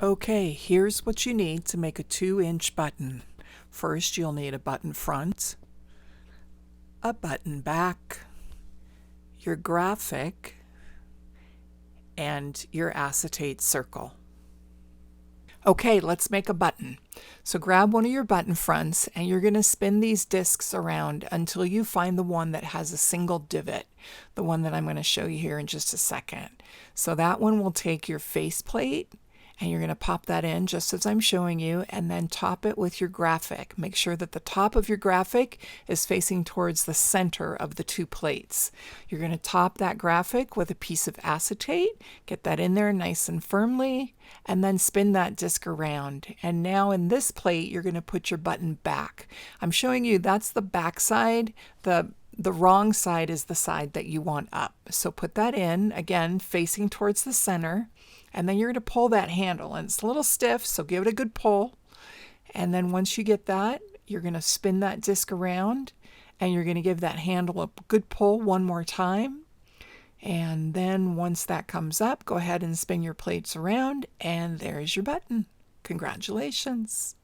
Okay, here's what you need to make a 2-inch button. First, you'll need a button front, a button back, your graphic, and your acetate circle. Okay, let's make a button. So grab one of your button fronts and you're going to spin these discs around until you find the one that has a single divot, the one that I'm going to show you here in just a second. So that one will take your faceplate and you're going to pop that in just as I'm showing you, and then top it with your graphic. Make sure that the top of your graphic is facing towards the center of the two plates. You're going to top that graphic with a piece of acetate, get that in there nice and firmly, and then spin that disc around. And now in this plate, you're going to put your button back. I'm showing you that's the back side. The wrong side is the side that you want up. So put that in, again, facing towards the center. And then you're going to pull that handle, and it's a little stiff, so give it a good pull. And then once you get that, you're going to spin that disc around, and you're going to give that handle a good pull one more time. And then once that comes up, go ahead and spin your plates around, and there's your button. Congratulations.